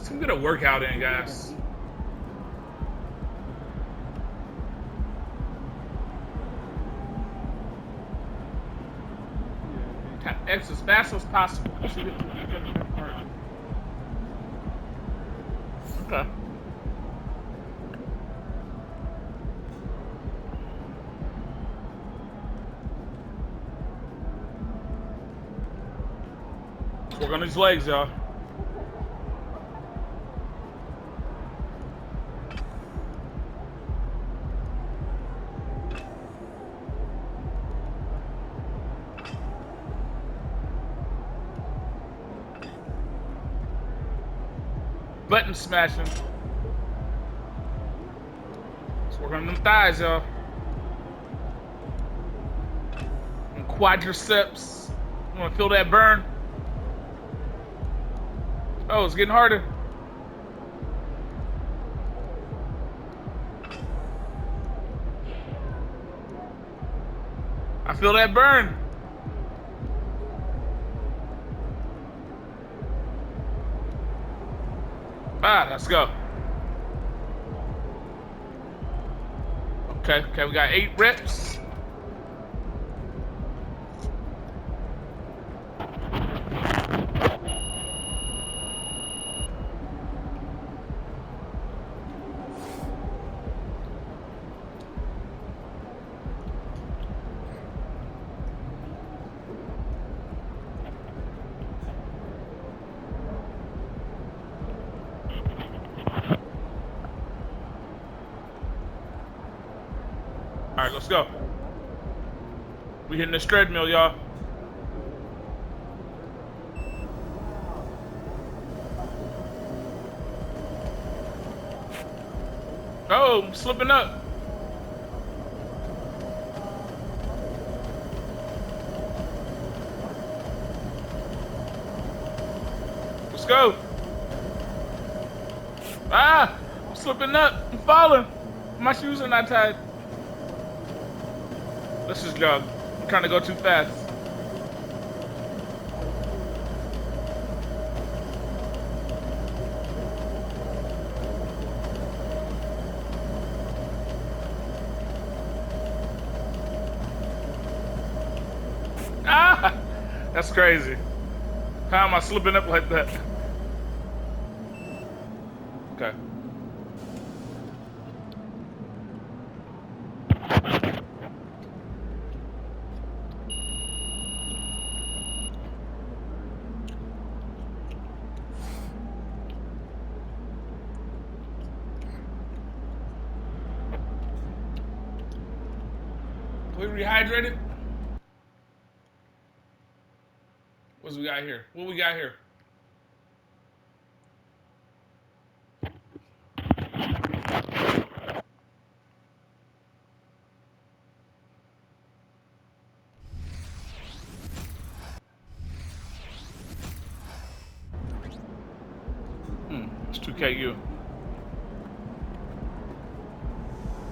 Let's get a workout in, guys. X as fast as possible. Okay. Work on these legs, y'all. Button smashing. Let's work on them thighs, y'all. And quadriceps. You wanna feel that burn? Oh, it's getting harder. I feel that burn. Let's go. Okay, we got 8 reps. All right, let's go. We hitting this treadmill, y'all. Oh, I'm slipping up. Let's go. I'm slipping up. I'm falling. My shoes are not tied. Let's just go. I'm trying to go too fast. That's crazy. How am I slipping up like that? Okay. We rehydrated? What we got here? What we got here? It's 2KU.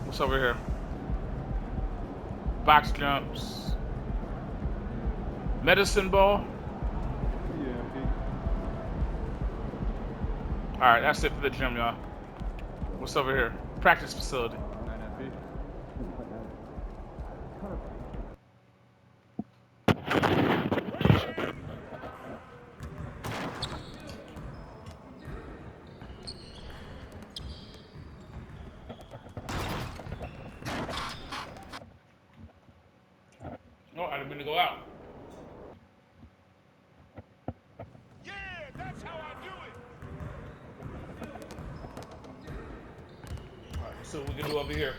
What's over here? Box jumps. Medicine ball. All right, that's it for the gym, y'all. What's over here? Practice facility. Oh, I didn't mean to go out. Yeah, that's how I do it. All right, let's see what we can do over here.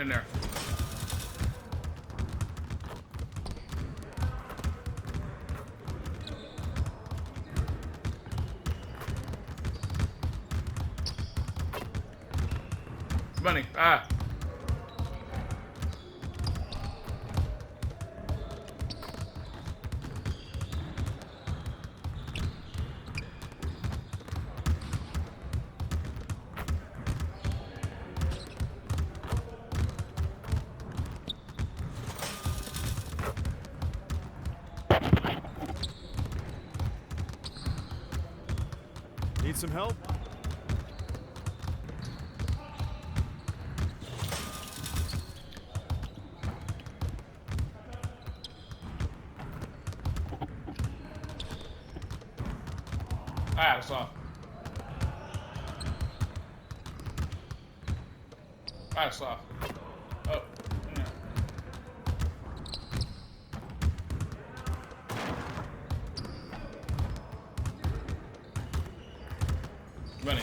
In there. Money. Ah. Need some help? Ah, that's off. Ah, that's off. Oh. Yeah. Money.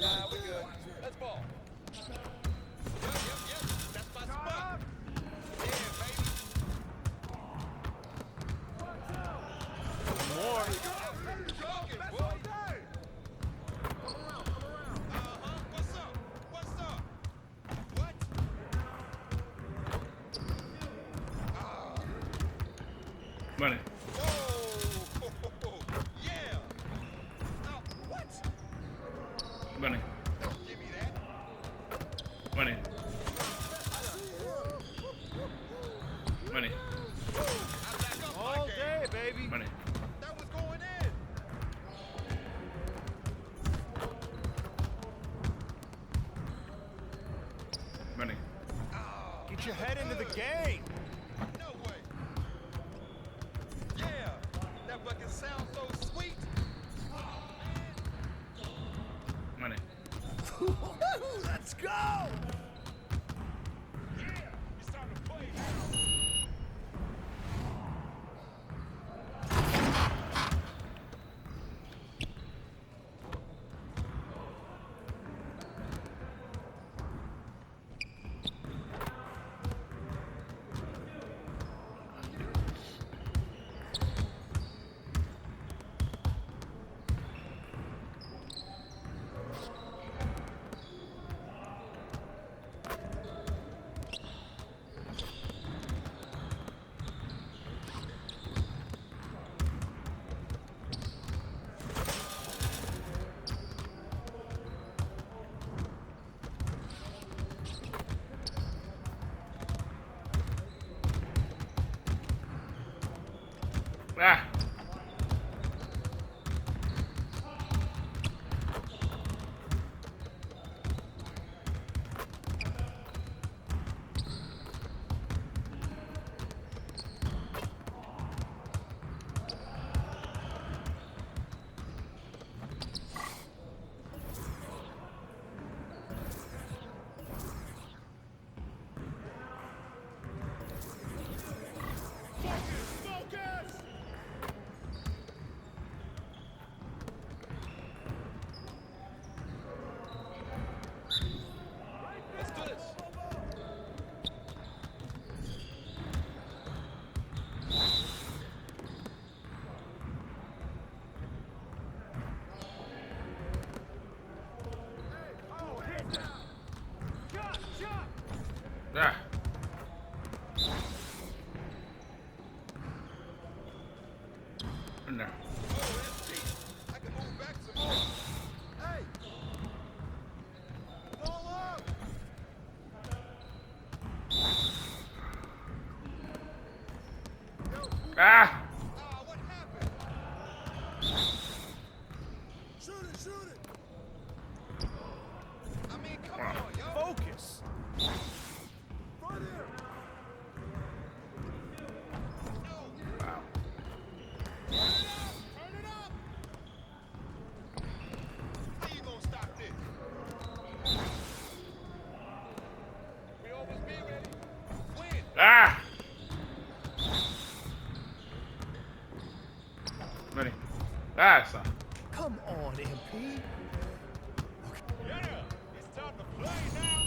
Nah, we good. Let's ball. Yep. That's my spot. Yeah, baby. More. Talking, boy. What's up? What? Money. Whoa. Yeah. What? Money. Give me that. Money. Money. I back up All my game. day, baby. Money. That was going in. Money. Get your head into the game. No way. Yeah. That fucking sounds so sweet. Money. Let's go. Yeah. You're starting to play now. Ah. Ah. In there. I can move back some more. Hey! Ball up! Ah! Ah, what happened? Shoot it, shoot it! I mean, come on, yo! Focus. Right here! No! Wow. Turn it up! Turn it up! How you gonna stop this? We almost be ready. Win! Ah! Ready. Ah, son. Come on, MP. Yeah! It's time to play now!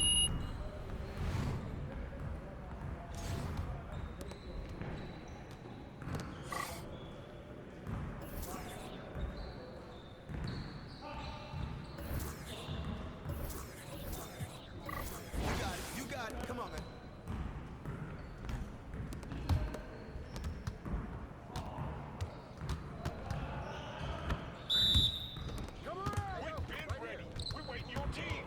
You got it. Come on, man. Come on! We've been ready. We're waiting your team.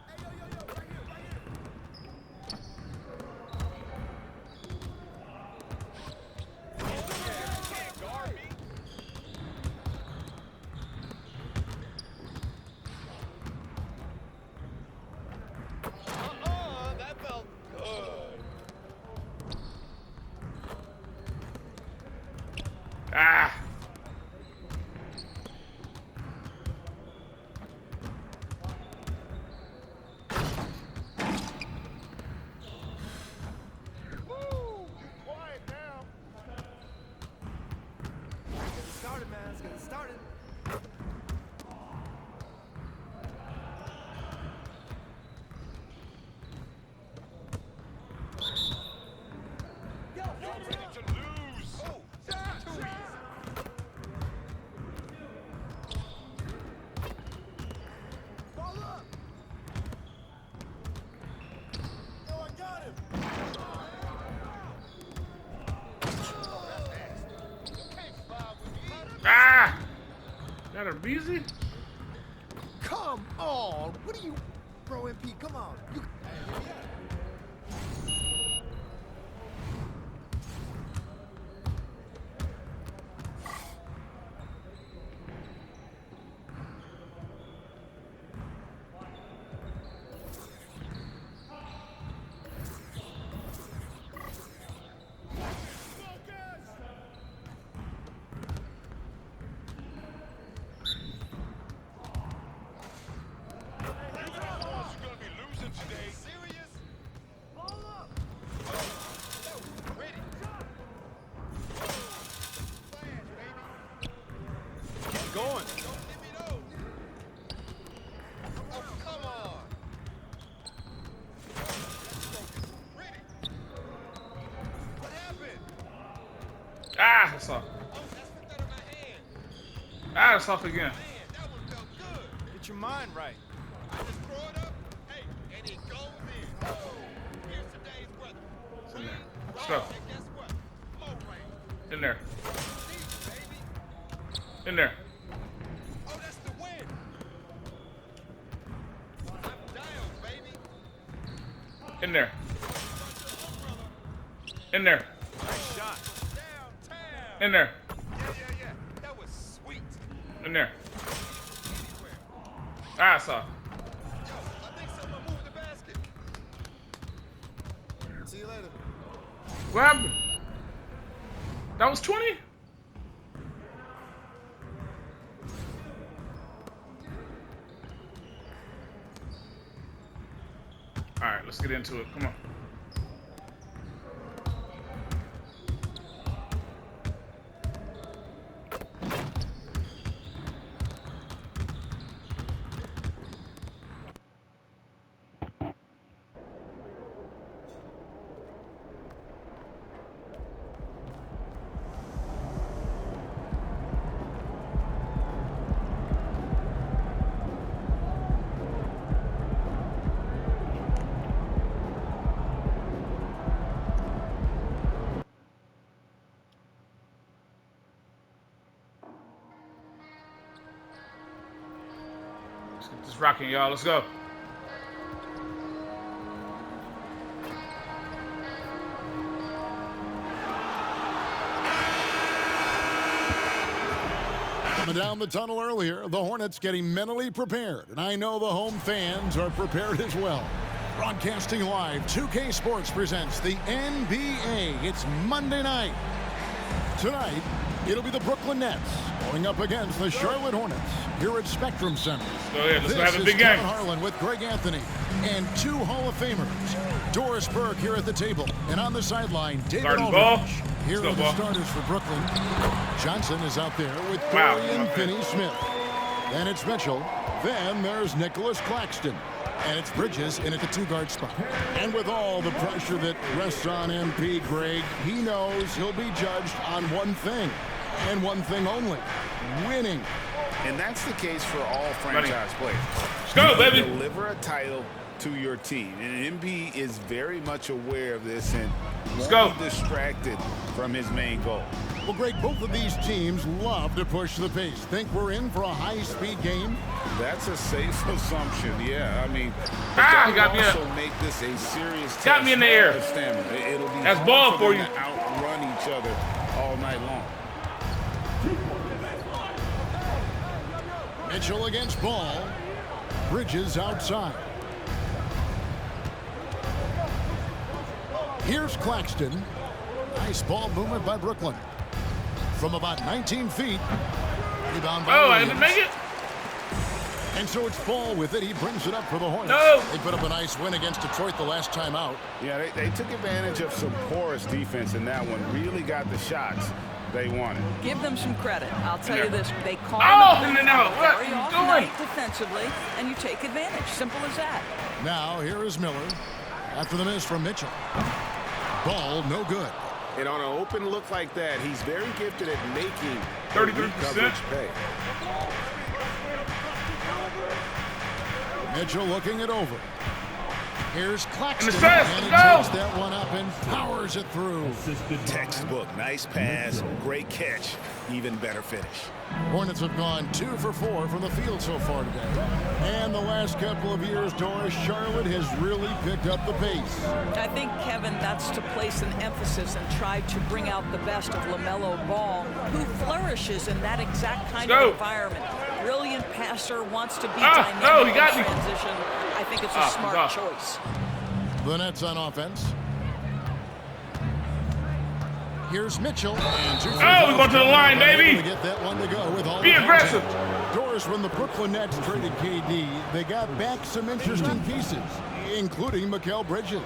Hey, yo, yo, yo, right here, right here. Can't guard me. That felt good. Ah! Woo! You quiet now. Get started, man. Let's get started. You're ready to lose. Oh, that's too easy. Ball up. Yo, I got him. You can't fly with me. Ah! Got her busy? Come on. What are you, bro? MP, come on. You. You guys the ones who gonna be losing today. Serious? Ball up. Ready. Flash, baby. Keep going. Don't give me those. Oh, come on. Ready. What happened? Ah! That's off. Oh, that slipped out of my hand. Ah, that's off again. Man, that one felt good. Get your mind right. I just throw it up. Hey, and it goes in. Oh, here's today's weather. in Rain, there. rain, Let's go. and guess what? More rain. In there. Easy, baby. In there. Oh, that's the win. I'm down, baby. In there. In there. Nice shot. Downtown. In there. Yeah. That was sweet. In there. Anywhere. Ah, it's off. Yo, I think someone moved the basket. See you later. What happened? That was 20? Alright, let's get into it. Come on. Let's get this rocking, y'all. Let's go. Coming down the tunnel earlier, the Hornets getting mentally prepared, and I know the home fans are prepared as well. Broadcasting live, 2K Sports presents the NBA. It's Monday night. Tonight, it'll be the Brooklyn Nets going up against the Charlotte Hornets here at Spectrum Center. Go ahead, let's This have a is big game. Kevin Harlan with Greg Anthony and 2 Hall of Famers. Doris Burke here at the table, and on the sideline, David Garden Ball. Aldridge. Here Let's are go, the Ball. starters for Brooklyn. Johnson is out there with Wow. Dorian Finney-Smith. Then it's Mitchell. Then there's Nicholas Claxton. And it's Bridges in at the 2-guard spot. And with all the pressure that rests on MP, Greg, he knows he'll be judged on one thing, and one thing only: winning. And that's the case for all franchise players. Let's go, baby. Deliver a title to your team. And MP is very much aware of this and Let's won't go. be distracted from his main goal. Well, Greg, both of these teams love to push the pace. Think we're in for a high-speed game? That's a safe assumption, yeah. I mean, Ah, but he got me also up. make this a serious Got test me in the air. of stamina. It'll be That's hard ball for for them you. to outrun each other all night long. Mitchell against Ball. Bridges outside. Here's Claxton. Nice ball movement by Brooklyn. From about 19 feet. Rebound by Oh, I Williams. didn't make it. And so it's Ball with it. He brings it up for the Hornets. No. They put up a nice win against Detroit the last time out. Yeah, they took advantage of some porous defense in that one. Really got the shots they wanted. Give them some credit. I'll tell you this: they call Oh, the in and out. What very are you off doing? night defensively, and you take advantage. Simple as that. Now here is Miller after the miss from Mitchell. Ball no good. And on an open look like that, he's very gifted at making 33%. coverage pay. Mitchell looking it over. Here's Claxton. And the assist. And he Go. takes that one up and powers it through. Textbook, nice pass, great catch, even better finish. Hornets have gone 2 for 4 from the field so far today. And the last couple of years, Doris, Charlotte has really picked up the pace. I think, Kevin, that's to place an emphasis and try to bring out the best of LoMelo Ball, who flourishes in that exact kind Go. of environment. Brilliant passer, wants to be Ah, dynamic no, he got in me. transition. I think it's a Ah, smart ah. choice. The Nets on offense. Here's Mitchell. And 2 free Oh, we throws going to the coming line, up, baby. able to get that one to go with all Be the aggressive. contact. Doris, when the Brooklyn Nets traded KD, they got back some interesting pieces, including Mikal Bridges.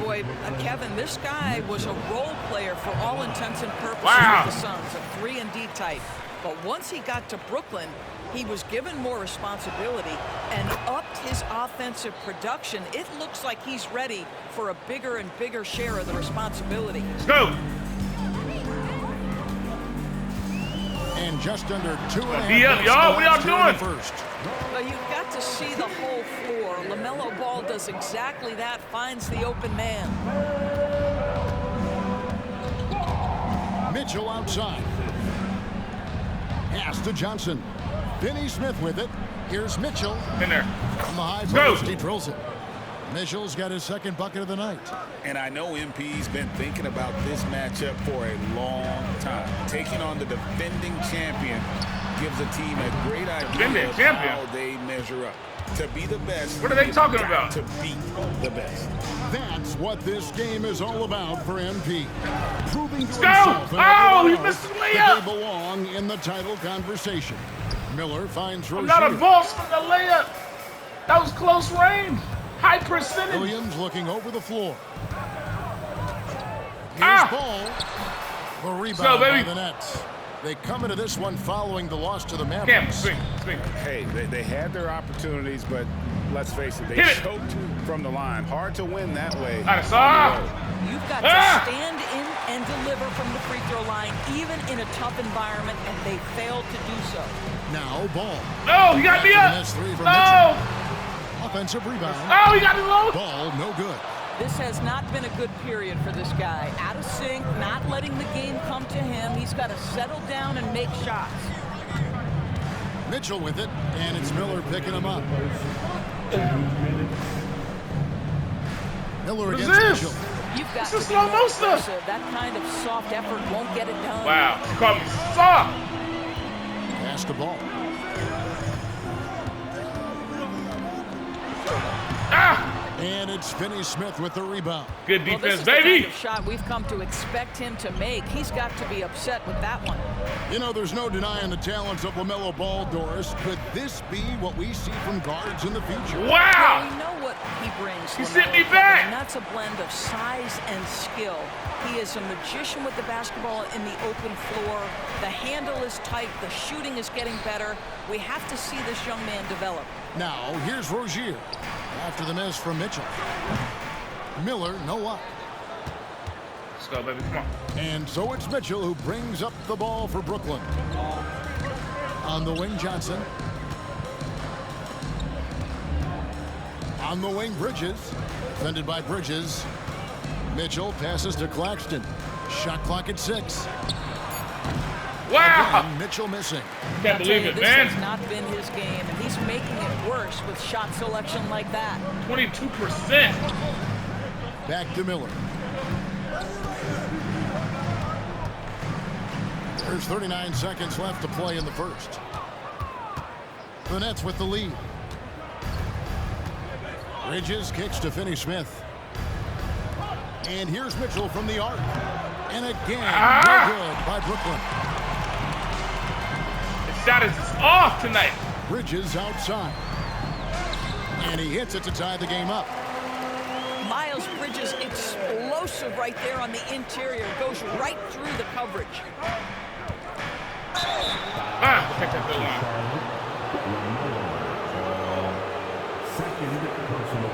Boy, Kevin, this guy was a role player for all intents and purposes Wow. with the Suns, a 3-and-D type. But once he got to Brooklyn, he was given more responsibility and upped his offensive production. It looks like he's ready for a bigger and bigger share of the responsibility. Let's go. And just under 2.5 Be up, minutes y'all. What y'all left here in the doing? first. But you've got to see the whole floor. LaMelo Ball does exactly that, finds the open man. Mitchell outside. Pass to Johnson. Finney-Smith with it. Here's Mitchell. In there. From the high Go. post, he drills it. Mitchell's got his second bucket of the night. And I know MP's been thinking about this matchup for a long time. Taking on the defending champion gives a team a great idea Defending of champion? how they measure up. To be the best, What are they you've talking got about? To beat the best. That's what this game is all about for MP. Proving to go. himself and Oh, everyone he else missed the that layup. they belong in the title conversation. Miller finds I'm Rozier. not a boss from the layup. That was close range. High percentage. Williams looking over the floor. Here's Ah. Ball. The go, rebound by baby. the Nets. They come into this one following the loss to the Cam, Mavericks. swing. Hey, they had their opportunities, but let's face it, they Hit it. choked from the line. Hard to win that way. Out of sight. You've got Ah! to stand in and deliver from the free throw line, even in a tough environment, and they failed to do so. Now Ball. Oh, he got me After up. the missed three from No. Offensive rebound. Oh, he got me low. Ball no good. This has not been a good period for this guy. Out of sync, not letting the game come to him. He's got to settle down and make shots. Mitchell with it, and it's Miller picking him up. Miller What is against this? Mitchell. You've got This to is be slow more motion. aggressive. That kind of soft effort won't get it done. Wow, you called me soft. Pass the ball. Ah, And it's Finney Smith with the rebound. good Well, this defense, is the kind baby. of shot we've come to expect him to make. He's got to be upset with that one. You know, there's no denying the talents of LoMelo Ball, Doris. Could this be what we see from guards in the future? Well, Wow. we know what he brings. He LaMelo, sent me back. And that's a blend of size and skill. He is a magician with the basketball in the open floor. The handle is tight. The shooting is getting better. We have to see this young man develop. Now, here's Rozier. After the miss from Mitchell. Miller, no up. Let's go, baby. Come on. And so it's Mitchell who brings up the ball for Brooklyn. On the wing, Johnson. On the wing, Bridges. Defended by Bridges. Mitchell passes to Claxton. Shot clock at 6. Wow. Again, Mitchell missing. Can't I'll tell believe you, it, this man. has not been his game, and he's making it worse with shot selection like that. 22%. Back to Miller. There's 39 seconds left to play in the first. The Nets with the lead. Bridges kicks to Finney Smith. And here's Mitchell from the arc. And again, no good by Brooklyn. The shot is off tonight. Bridges outside. And he hits it to tie the game up. Miles Bridges explosive right there on the interior. Goes right through the coverage. Ah, check that good line.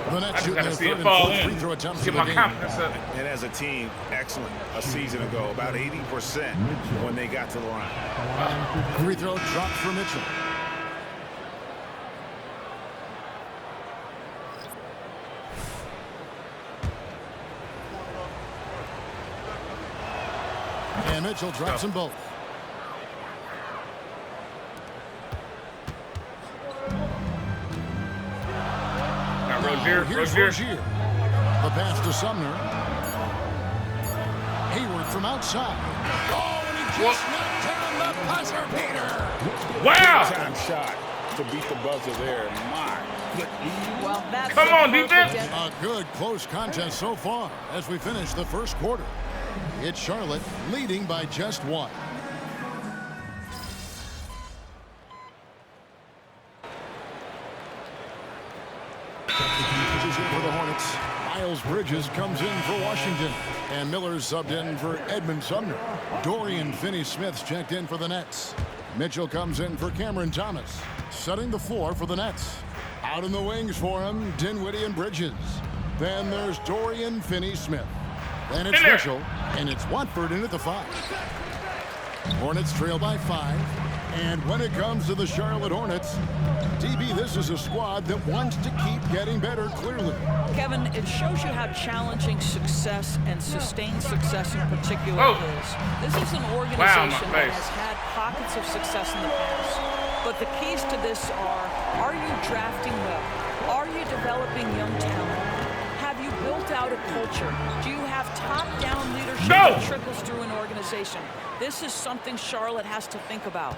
The I Nets just shooting gotta their see third it and fall fourth in. free throw attempts Get of the my game. confidence up. And as a team, excellent a season ago, about 80% when they got to the line. Free throw dropped for Mitchell. And Mitchell drops them both. Now Rozier, Here's Rozier. Rozier. The pass to Sumner. Hayward from outside. Oh, and he just knocked down the buzzer beater. Wow. Time shot to beat the buzzer there. My goodness. Well, that's Come a on, perfect defense. get- A good close contest so far as we finish the first quarter. It's Charlotte leading by just 1. Bridges in for the Hornets. Miles Bridges comes in for Washington. And Miller's subbed in for Edmund Sumner. Dorian Finney-Smith's checked in for the Nets. Mitchell comes in for Cameron Thomas. Setting the floor for the Nets. Out in the wings for him, Dinwiddie and Bridges. Then there's Dorian Finney-Smith. Then it's In there. Mitchell, and it's Watford in at the 5. Hornets trail by 5. And when it comes to the Charlotte Hornets, DB, this is a squad that wants to keep getting better, clearly. Kevin, it shows you how challenging success and sustained success in particular Oh. is. This is an Wow, organization my that face. has had pockets of success in the past. But the keys to this are you drafting well? Are you developing young talent? Have you built out a culture? Do you have top-down leadership No! that trickles through an organization? This is something Charlotte has to think about.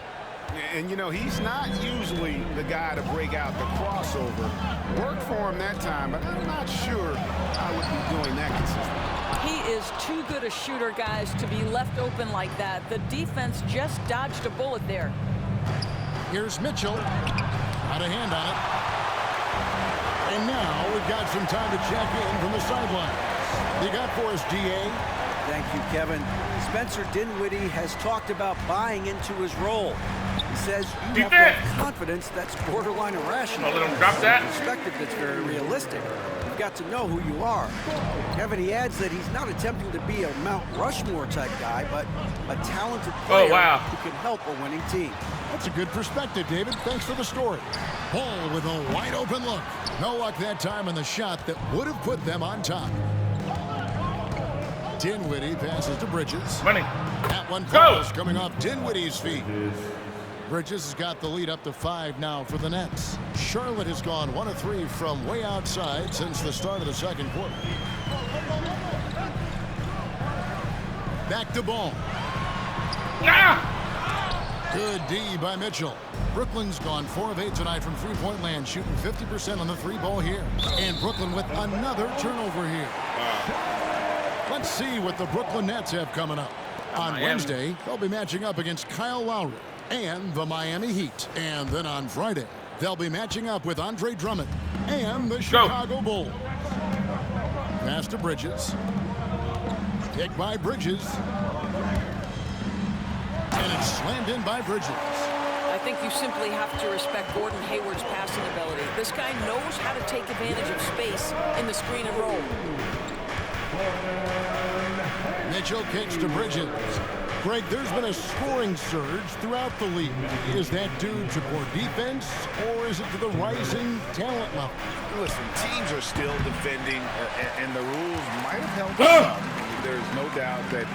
And, you know, he's not usually the guy to break out the crossover. Worked for him that time, but I'm not sure I would be doing that consistently. He is too good a shooter, guys, to be left open like that. The defense just dodged a bullet there. Here's Mitchell. Got a hand on it. And now we've got some time to check in from the sidelines. You got for us, DA? Thank you, Kevin. Spencer Dinwiddie has talked about buying into his role. He says you have to have confidence that's borderline irrational. I'll let him drop that. Perspective that's very realistic. You've got to know who you are. Kevin, he adds that he's not attempting to be a Mount Rushmore type guy, but a talented player who can help a winning team. That's a good perspective, David. Thanks for the story. Ball with a wide open look. No luck that time in the shot that would have put them on top. Dinwiddie passes to Bridges. Money. That one falls coming off Dinwiddie's feet. Bridges has got the lead up to 5 now for the Nets. Charlotte has gone 1 of 3 from way outside since the start of the second quarter. Back to Ball. Good D by Mitchell. Brooklyn's gone 4 of 8 tonight from three-point land, shooting 50% on the 3-ball here. And Brooklyn with another turnover here. Let's see what the Brooklyn Nets have coming up. On Wednesday, they'll be matching up against Kyle Lowry and the Miami Heat. And then on Friday, they'll be matching up with Andre Drummond and the Chicago Bulls. Pass to Bridges. Pick by Bridges. And it's slammed in by Bridges. I think you simply have to respect Gordon Hayward's passing ability. This guy knows how to take advantage of space in the screen and roll. Mitchell kicks to Bridges. Greg, there's been a scoring surge throughout the league. Is that due to poor defense, or is it to the rising talent level? Listen, teams are still defending, and the rules might have helped some. There's no doubt that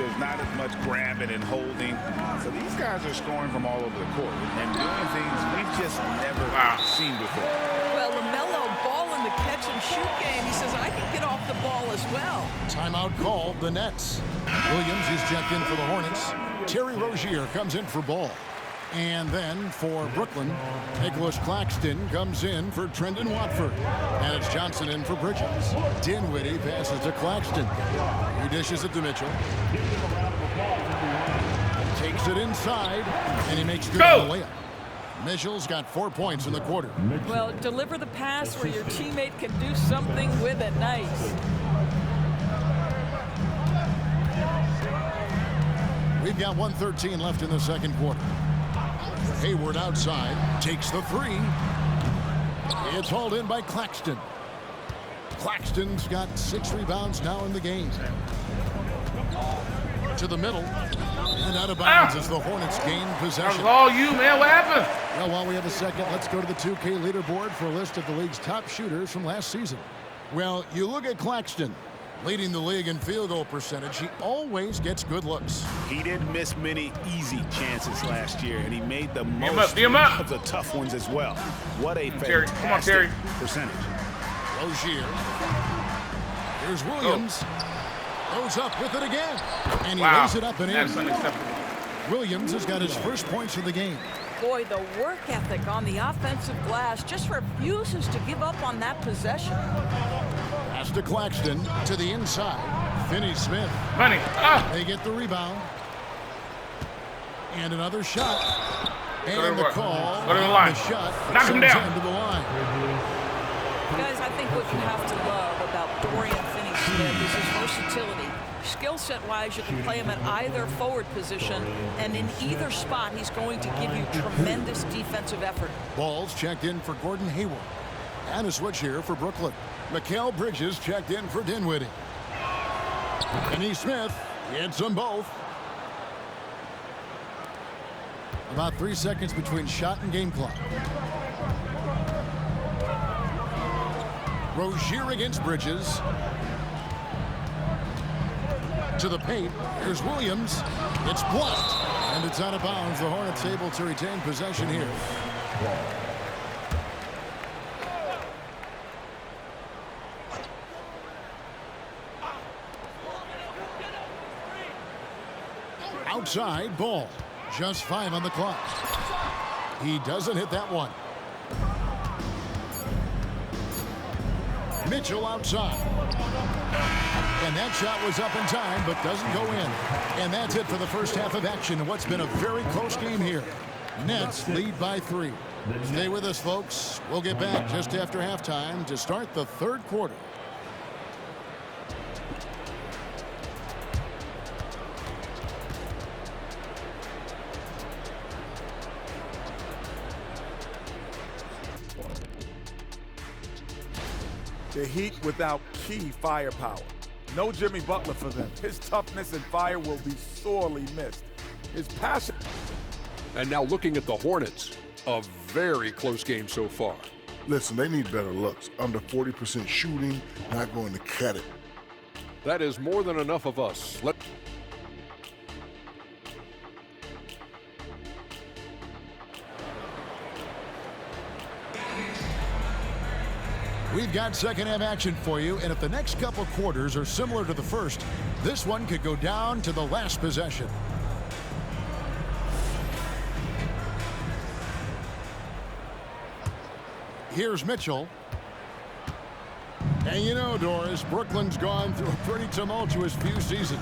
there's not as much grabbing and holding. So these guys are scoring from all over the court and doing things we've just never seen before. Well, LoMelo Ball in the catch and shoot game. He says, I can get off the ball as well. Timeout called, the Nets. Williams is checked in for the Hornets. Terry Rozier comes in for Ball. And then for Brooklyn, Nicholas Claxton comes in for Trendon Watford. And it's Johnson in for Bridges. Dinwiddie passes to Claxton. He dishes it to Mitchell. Takes it inside, and he makes good on the layup. Mitchell's got 4 points in the quarter. Well, deliver the pass where your teammate can do something with it. Nice. We've got 1:13 left in the second quarter. Hayward outside, takes the 3. It's hauled in by Claxton. Claxton's got 6 rebounds now in the game. To the middle, and out of bounds as the Hornets gain possession. That was all you, man. What happened? Well, while we have a second, let's go to the 2K leaderboard for a list of the league's top shooters from last season. Well, you look at Claxton, leading the league in field goal percentage. He always gets good looks. He didn't miss many easy chances last year, and he made the most of the tough ones as well. What a fantastic percentage. Rozier. Here's Williams. Goes up with it again. And he lays it up and in. That's unacceptable. Williams has got his first points of the game. Boy, the work ethic on the offensive glass just refuses to give up on that possession. Pass to Claxton to the inside. Finney-Smith. They get the rebound. And another shot. And the call. Go to the line. The shot Knock him down. into the line. Guys, I think what you have to love about Dorian Finney-Smith is his versatility. Skill set-wise, you can play him at either forward position, and in either spot, he's going to give you tremendous defensive effort. Ball's checked in for Gordon Hayward. And a switch here for Brooklyn. Mikal Bridges checked in for Dinwiddie. Finney-Smith hits them both. About 3 seconds between shot and game clock. Rozier against Bridges. To the paint. Here's Williams. It's blocked. And it's out of bounds. The Hornets able to retain possession here. Outside, Ball. Just 5 on the clock. He doesn't hit that one. Mitchell outside. And that shot was up in time, but doesn't go in. And that's it for the first half of action in what's been a very close game here. Nets lead by 3. Stay with us, folks. We'll get back just after halftime to start the third quarter. The Heat without key firepower. No Jimmy Butler for them. His toughness and fire will be sorely missed. His passion. And now looking at the Hornets, a very close game so far. Listen, they need better looks. Under 40% shooting, not going to cut it. That is more than enough of us. We've got second half action for you, and if the next couple quarters are similar to the first, this one could go down to the last possession. Here's Mitchell. And you know, Doris, Brooklyn's gone through a pretty tumultuous few seasons.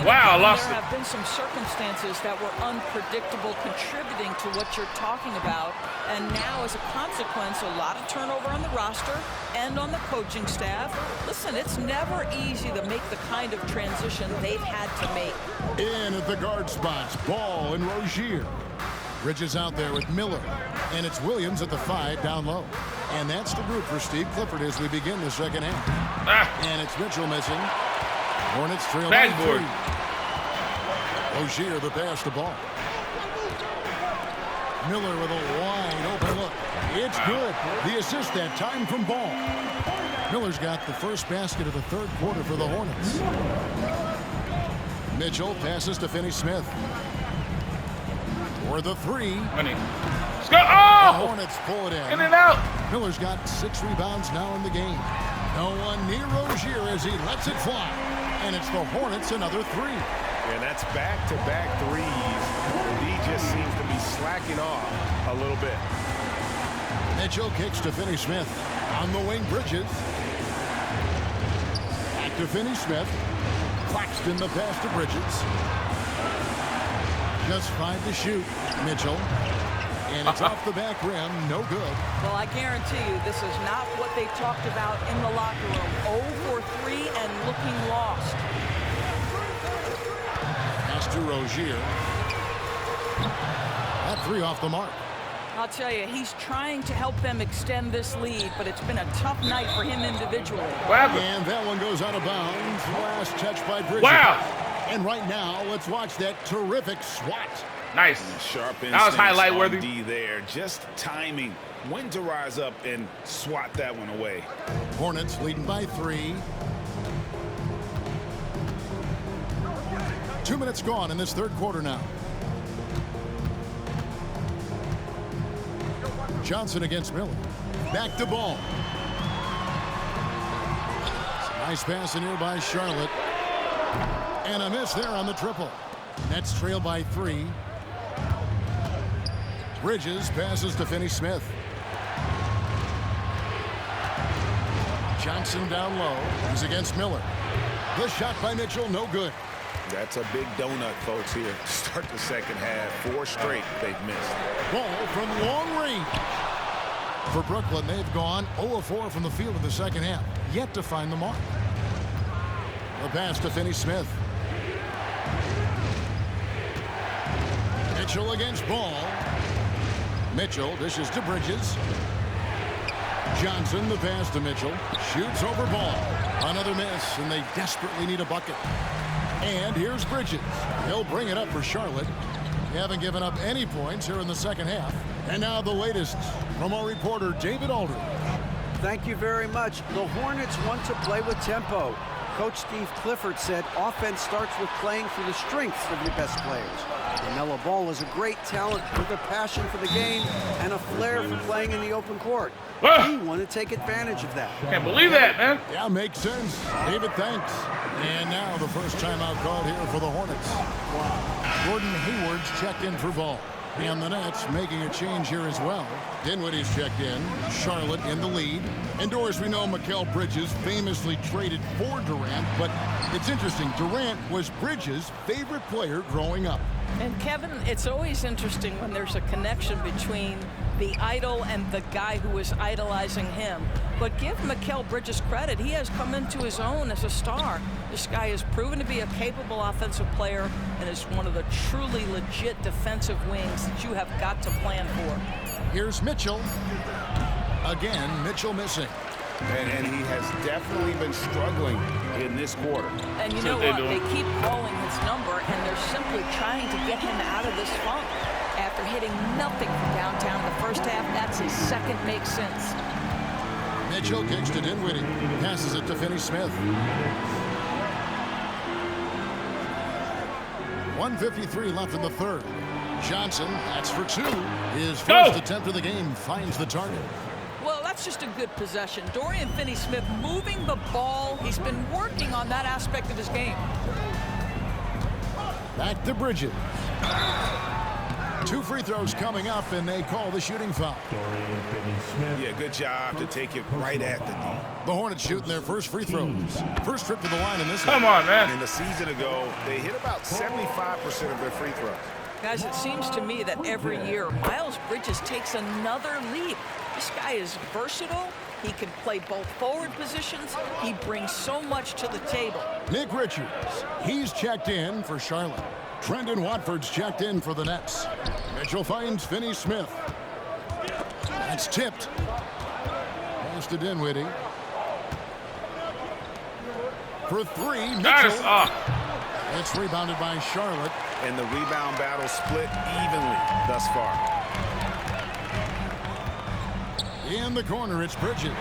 Wow, lost There it. have been some circumstances that were unpredictable contributing to what you're talking about. And now, as a consequence, a lot of turnover on the roster and on the coaching staff. Listen, it's never easy to make the kind of transition they've had to make. In at the guard spots, Ball and Rozier. Bridges out there with Miller. And it's Williams at the 5 down low. And that's the group for Steve Clifford as we begin the second half. And it's Mitchell missing. Hornets trail by 3. Rozier the pass to Ball. Miller with a wide open look. It's good. The assist that time from Ball. Miller's got the first basket of the third quarter for the Hornets. Mitchell passes to Finney-Smith. For the 3. Let's go. The Oh! Hornets pull it In and out. Miller's got 6 rebounds now in the game. No one near Rozier as he lets it fly. And it's the Hornets another 3. And that's back-to-back threes. He just seems to be slacking off a little bit. Mitchell kicks to Finney-Smith. On the wing, Bridges. Back to Finney-Smith. Claxton the pass to Bridges. Just 5 to shoot. Mitchell. And it's off the back rim. No good. Well, I guarantee you this is not what they talked about in the locker room. 0 for 3 and looking lost. Pass to Rozier. That 3 off the mark. I'll tell you, he's trying to help them extend this lead, but it's been a tough night for him individually. And that one goes out of bounds. Last touch by Bridges. Wow. And right now, let's watch that terrific swat. Nice. Sharp That was highlight worthy. D there. Just timing. When to rise up and swat that one away. Hornets leading by 3. 2 minutes gone in this third quarter now. Johnson against Miller. Back to Ball. Nice pass in here by Charlotte. And a miss there on the triple. Nets trail by 3. Bridges passes to Finney-Smith. Johnson down low. He's against Miller. The shot by Mitchell, no good. That's a big donut, folks, here. Start the second half. 4 straight they've missed. Ball from long range. For Brooklyn, they've gone 0 of 4 from the field in the second half. Yet to find the mark. The pass to Finney-Smith. Mitchell against Ball. Mitchell dishes to Bridges. Johnson the pass to Mitchell. Shoots over Ball. Another miss, and they desperately need a bucket. And here's Bridges. He'll bring it up for Charlotte. They haven't given up any points here in the second half. And now the latest from our reporter, David Aldridge. Thank you very much. The Hornets want to play with tempo. Coach Steve Clifford said offense starts with playing for the strengths of your best players. LoMelo Ball is a great talent with a passion for the game and a flair for playing in the open court. He wanted to take advantage of that. Can't believe that, man. Yeah, makes sense. David, thanks. And now the first timeout called here for the Hornets. Gordon Hayward's checked in for Ball. And the Nets making a change here as well. Dinwiddie's checked in. Charlotte in the lead. And Doris, we know Mikal Bridges famously traded for Durant, but it's interesting. Durant was Bridges' favorite player growing up. And Kevin, it's always interesting when there's a connection between the idol and the guy who is idolizing him. But give Mikal Bridges credit. He has come into his own as a star. This guy has proven to be a capable offensive player and is one of the truly legit defensive wings that you have got to plan for. Here's Mitchell. Again, Mitchell missing. And he has definitely been struggling in this quarter. And you know what? They keep calling his number, and they're simply trying to get him out of this funk. After hitting nothing from downtown in the first half, that's his second makes sense. Mitchell kicks to Dinwiddie. Passes it to Finney-Smith. 1:53 left in the third. Johnson, that's for 2. His first attempt of the game finds the target. Well, that's just a good possession. Dorian Finney-Smith moving the ball. He's been working on that aspect of his game. Back to Bridges. 2 free throws coming up, and they call the shooting foul. Yeah, good job to take it right at the knee. The Hornets shooting their first free throws. First trip to the line in this Come one. on, man. And a season ago, they hit about 75% of their free throws. Guys, it seems to me that every year Miles Bridges takes another leap. This guy is versatile. He can play both forward positions. He brings so much to the table. Nick Richards, he's checked in for Charlotte. Trendon Watford's checked in for the Nets. Mitchell finds Finney-Smith. That's tipped. Pass to Dinwiddie. For 3, Mitchell. It's rebounded by Charlotte. And the rebound battle split evenly thus far. In the corner, it's Bridges.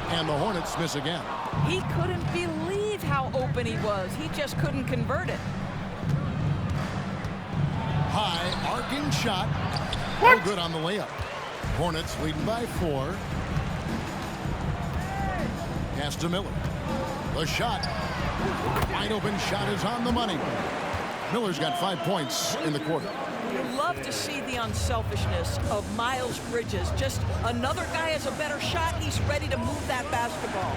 And the Hornets miss again. He couldn't believe how open he was. He just couldn't convert it. High arcing shot. No good on the layup. Hornets leading by 4. Pass to Miller. The shot. Wide open shot is on the money. Miller's got 5 points in the quarter. You love to see the unselfishness of Miles Bridges. Just another guy has a better shot. He's ready to move that basketball.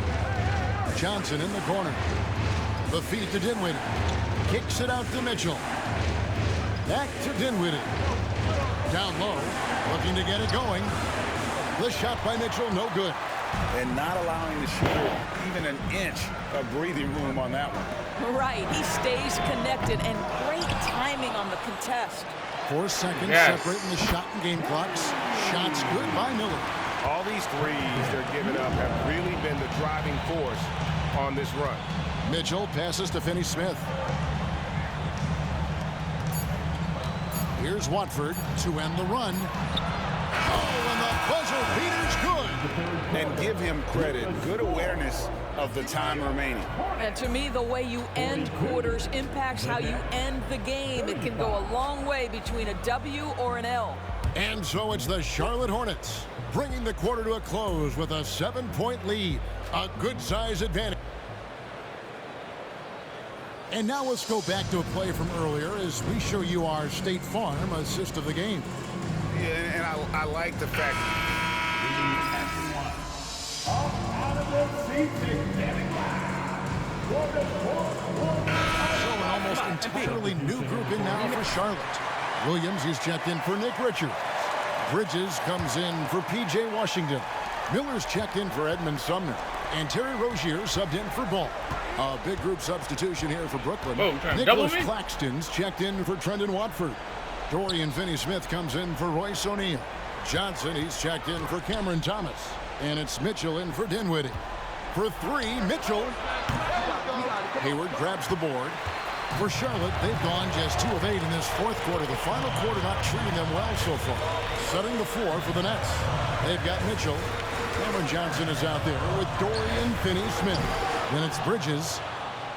Johnson in the corner. The feed to Dinwiddie. Kicks it out to Mitchell. Back to Dinwiddie. Down low. Looking to get it going. The shot by Mitchell, no good. And not allowing the shooter even an inch of breathing room on that one. Right. He stays connected, and great timing on the contest. 4 seconds separating the shot and game clocks. Shots good by Miller. All these threes they're giving up have really been the driving force on this run. Mitchell passes to Finney-Smith. Here's Watford to end the run. Oh, and the buzzer beater's good. And give him credit. Good awareness of the time remaining. And to me, the way you end quarters impacts how you end the game. It can go a long way between a W or an L. And so it's the Charlotte Hornets bringing the quarter to a close with a 7-point lead. A good size advantage. And now let's go back to a play from earlier as we show you our State Farm assist of the game. Yeah, and I like the fact. So an almost entirely new grouping now for Charlotte. Williams is checked in for Nick Richards. Bridges comes in for P.J. Washington. Miller's checked in for Edmund Sumner. And Terry Rozier subbed in for Ball. A big group substitution here for Brooklyn. Nicholas Claxton's checked in for Trendon Watford. Dorian Finney-Smith comes in for Royce O'Neal. Johnson, he's checked in for Cameron Thomas. And it's Mitchell in for Dinwiddie. For 3, Mitchell. Hayward grabs the board. For Charlotte, they've gone just 2 of 8 in this fourth quarter. The final quarter not treating them well so far. Setting the floor for the Nets. They've got Mitchell. Cameron Johnson is out there with Dorian Finney-Smith. Then it's Bridges,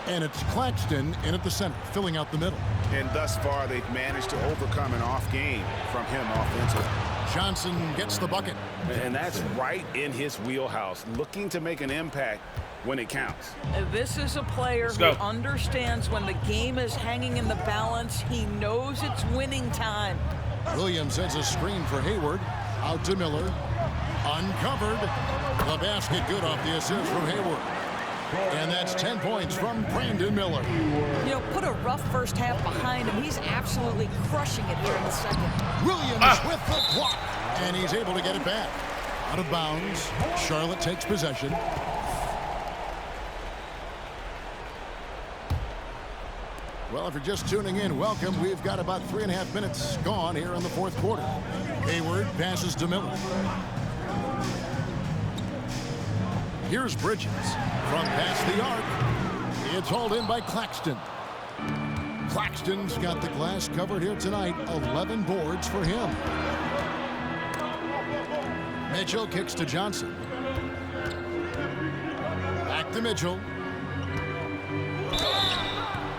and it's Claxton in at the center, filling out the middle. And thus far, they've managed to overcome an off game from him offensively. Johnson gets the bucket. And that's right in his wheelhouse, looking to make an impact when it counts. This is a player who understands when the game is hanging in the balance. He knows it's winning time. Williams sends a screen for Hayward. Out to Miller. Uncovered. The basket good off the assist from Hayward. And that's 10 points from Brandon Miller. You know, put a rough first half behind him. He's absolutely crushing it here in the second. Williams with the block. And he's able to get it back. Out of bounds. Charlotte takes possession. Well, if you're just tuning in, welcome. We've got about 3.5 minutes gone here in the fourth quarter. Hayward passes to Miller. Here's Bridges from past the arc. It's hauled in by Claxton. Claxton's got the glass covered here tonight. 11 boards for him. Mitchell kicks to Johnson. Back to Mitchell.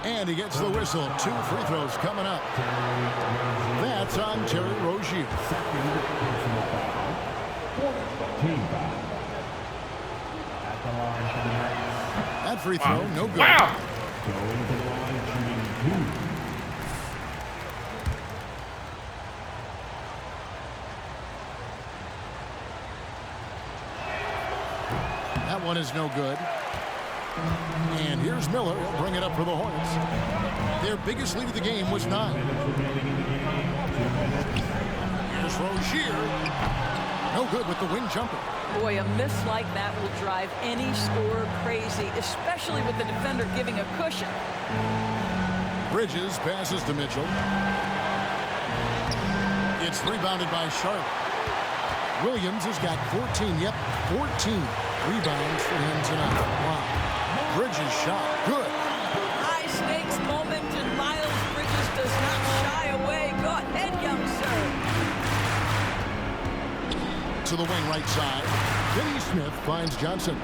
And he gets the whistle. 2 free throws coming up. That's on Terry Rozier. That free throw, no good. Wow. That one is no good. And here's Miller. He'll bring it up for the Hornets. Their biggest lead of the game was 9. Here's Rozier. No good with the wing jumper. Boy, a miss like that will drive any scorer crazy, especially with the defender giving a cushion. Bridges passes to Mitchell. It's rebounded by Charlotte. Williams has got 14. Yep, 14 rebounds for him tonight. Wow. Bridges shot. Good. High stakes moment, and Miles Bridges does not shy away. Go ahead, young sir. To the wing right side. Finney Smith finds Johnson.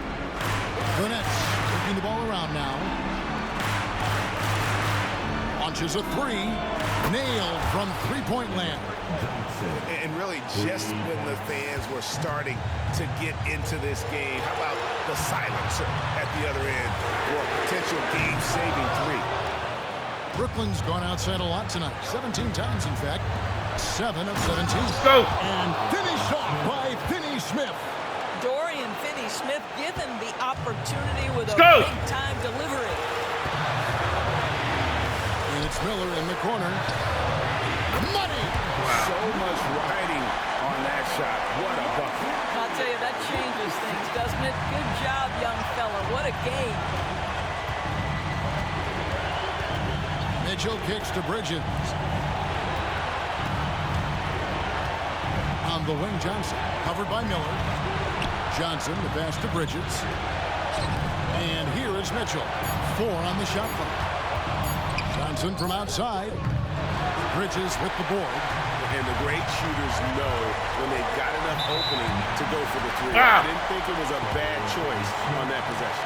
The Nets taking the ball around now. Launches a three. Nailed from three-point land. And really, just when the fans were starting to get into this game, how about the silencer at the other end for a potential game-saving three? Brooklyn's gone outside a lot tonight. 17 times, in fact. 7 of 17. Go. And finished off by Finney Smith. Dorian Finney-Smith given the opportunity with a Go. big-time delivery. And it's Miller in the corner. Money! So much riding on that shot. What a bucket. I'll tell you, that changes things, doesn't it? Good job, young fella. What a game. Mitchell kicks to Bridges. On the wing, Johnson. Covered by Miller. Johnson, the pass to Bridges. And here is Mitchell. 4 on the shot clock. Johnson from outside. Bridges with the board. And the great shooters know when they've got enough opening to go for the three. Ah. I didn't think it was a bad choice on that possession.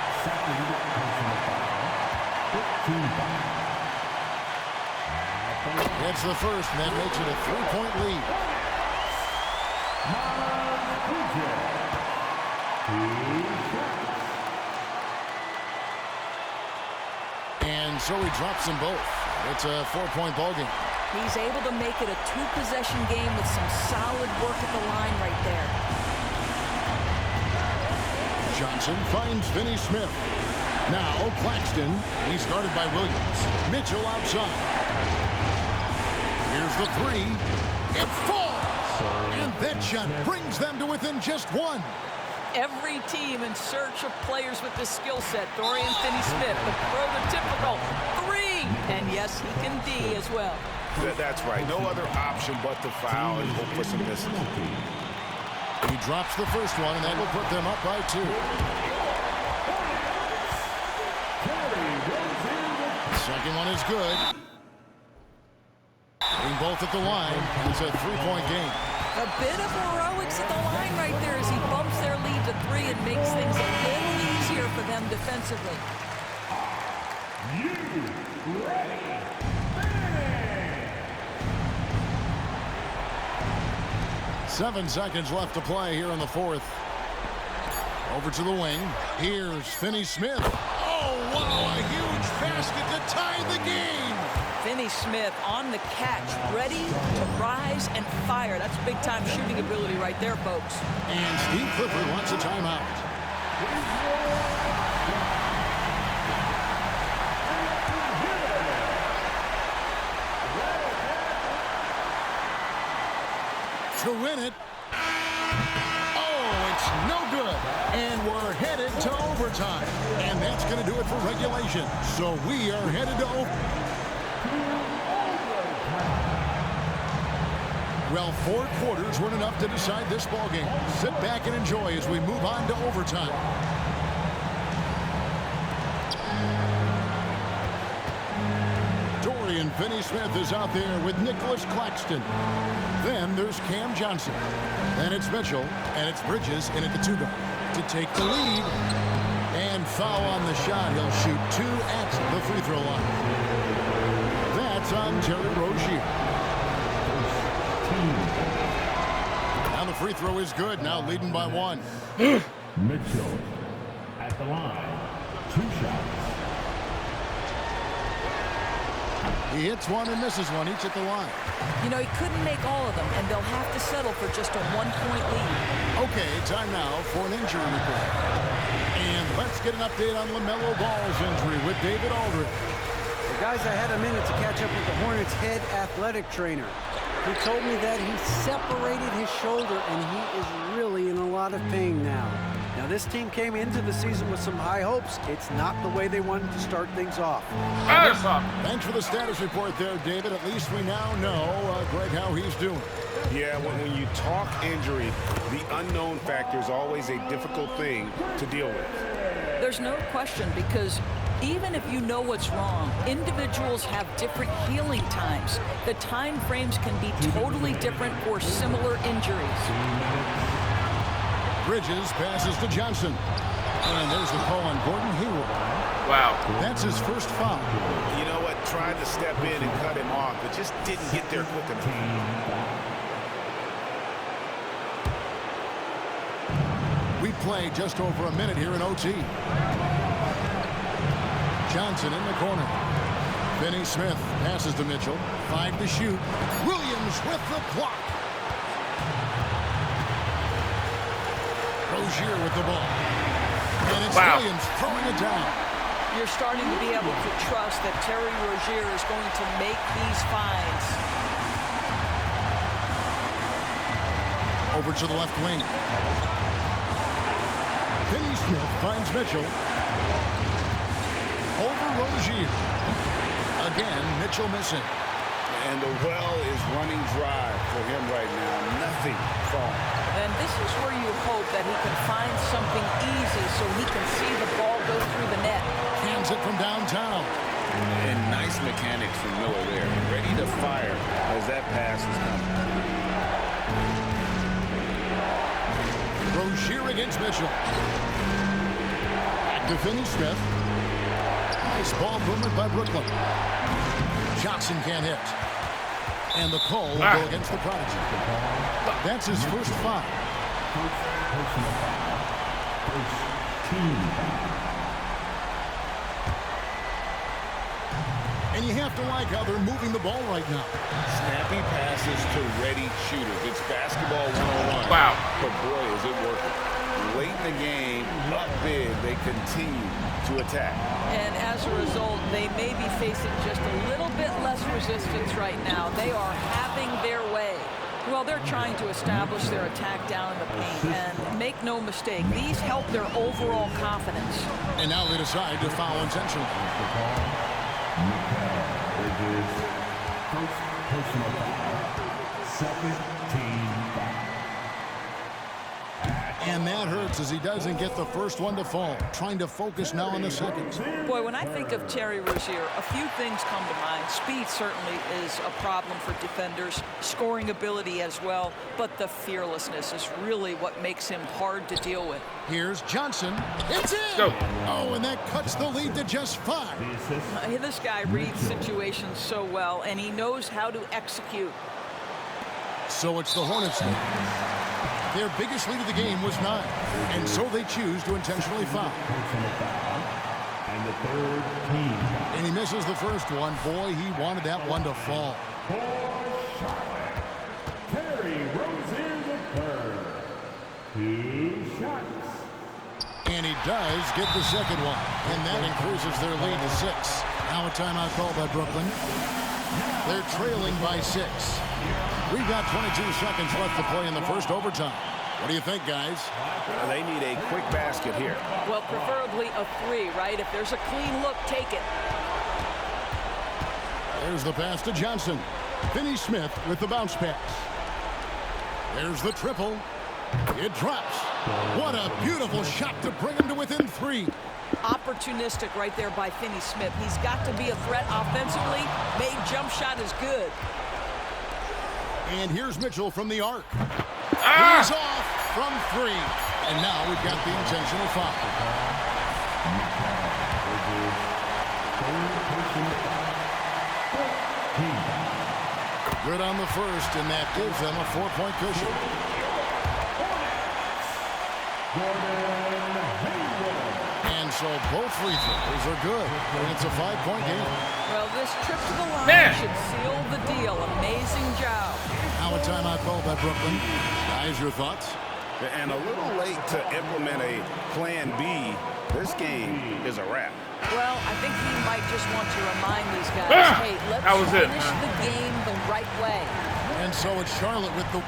It's the first, and that makes it a 3-point lead. And so he drops them both. It's a 4-point ball game. He's able to make it a 2-possession game with some solid work at the line right there. Johnson finds Finney Smith. Now Claxton. He's guarded by Williams. Mitchell outside. Here's the three. It falls! And that shot brings them to within just 1. Every team in search of players with this skill set. Dorian Finney-Smith, the prototypical 3. And yes, he can D as well. That's right. No other option but to foul and hope for some misses. He drops the first one, and that will put them up by 2. Second one is good. Being both at the line, it's a 3-point game. A bit of heroics at the line right there as he bumps their lead to 3 and makes things a little easier for them defensively. 7 seconds left to play here in the fourth. Over to the wing. Here's Finney Smith. Oh, wow, a huge basket to tie the game. Finney-Smith on the catch, ready to rise and fire. That's big-time shooting ability right there, folks. And Steve Clifford wants a timeout. To win it. Oh, it's no good. And we're headed to overtime. And that's going to do it for regulation. So we are headed to overtime. Well, 4 quarters weren't enough to decide this ball game. Sit back and enjoy as we move on to overtime. Dorian Finney-Smith is out there with Nicholas Claxton. Then there's Cam Johnson. Then it's Mitchell, and it's Bridges in at the 2 guard to take the lead. And foul on the shot. He'll shoot 2 at the free throw line. That's on Terry Rozier. Now the free throw is good, now leading by 1. Mitchell at the line. 2 shots. He hits one and misses one, each at the line. You know, he couldn't make all of them, and they'll have to settle for just a 1-point lead. Okay, time now for an injury report. And let's get an update on LoMelo Ball's injury with David Aldridge. Well, guys, I had a minute to catch up with the Hornets' head athletic trainer. He told me that he separated his shoulder, and he is really in a lot of pain now. Now, this team came into the season with some high hopes. It's not the way they wanted to start things off. Thanks for the status report there, David. At least we now know, Greg, how he's doing. Yeah, when you talk injury, the unknown factor is always a difficult thing to deal with. There's no question, because even if you know what's wrong, individuals have different healing times. The time frames can be totally different for similar injuries. Bridges passes to Johnson. And there's the call on Gordon Hayward. Wow. That's his first foul. You know what? Tried to step in and cut him off, but just didn't get there quick enough. We play just over a minute here in OT. Johnson in the corner. Finney Smith passes to Mitchell. 5 to shoot. Williams with the block. Rozier with the ball. And it's Williams throwing it down. You're starting to be able to trust that Terry Rozier is going to make these finds. Over to the left wing. Finney Smith finds Mitchell. Over Rozier. Again, Mitchell missing. And the well is running dry for him right now. Nothing falling. And this is where you hope that he can find something easy so he can see the ball go through the net. Cans it from downtown. And nice mechanics from Miller there. Ready to fire as that pass is coming. Rozier against Mitchell. Back to Finney Smith. Nice ball movement by Brooklyn. Johnson can't hit. And the call will go against the Prodigy. That's his first foul. And you have to like how they're moving the ball right now. Snappy passes to ready shooters. It's basketball 101. Wow. But boy, is it working. Late in the game, up big, they continue to attack. And as a result, they may be facing just a little bit less resistance right now. They are having their way. Well, they're trying to establish their attack down in the paint. And make no mistake, these help their overall confidence. And now they decide to foul intentionally. First personal foul. Second team foul. And that hurts as he doesn't get the first one to fall. Trying to focus now on the seconds. Boy, when I think of Terry Rozier, a few things come to mind. Speed certainly is a problem for defenders. Scoring ability as well. But the fearlessness is really what makes him hard to deal with. Here's Johnson. It's in! Go. Oh, and that cuts the lead to just 5. This guy reads situations so well, and he knows how to execute. So it's the Hornets. Their biggest lead of the game was 9, and so they choose to intentionally foul. And the third team. And he misses the first one. Boy, he wanted that one to fall. For Charlotte, Terry Rozier the 3rd. 2 shots. And he does get the second one, and that increases their lead to 6. Now a timeout call by Brooklyn. They're trailing by 6. We've got 22 seconds left to play in the first overtime. What do you think, guys? They need a quick basket here. Well, preferably a 3, right? If there's a clean look, take it. There's the pass to Johnson. Finney Smith with the bounce pass. There's the triple. It drops. What a beautiful shot to bring him to within 3. Opportunistic right there by Finney Smith. He's got to be a threat offensively. Made jump shot is good. And here's Mitchell from the arc. He's off from 3. And now we've got the intentional foul. Good on the first, and that gives them a 4-point cushion. And so both free throws are good. And it's a 5-point game. Well, this trip to the line Man. should seal the deal. Amazing job. Now a timeout called by Brooklyn. Guys, your thoughts? And a little late to implement a plan B. This game is a wrap. Well, I think he might just want to remind these guys, hey, let's that was it, finish man. the game the right way. And so it's Charlotte with the...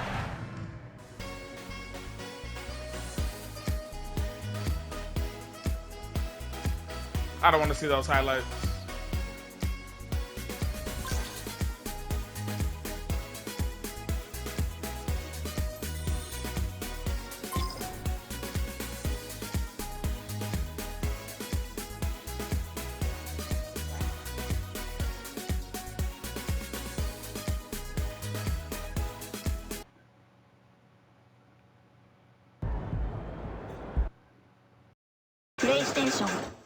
I don't want to see those highlights. PlayStation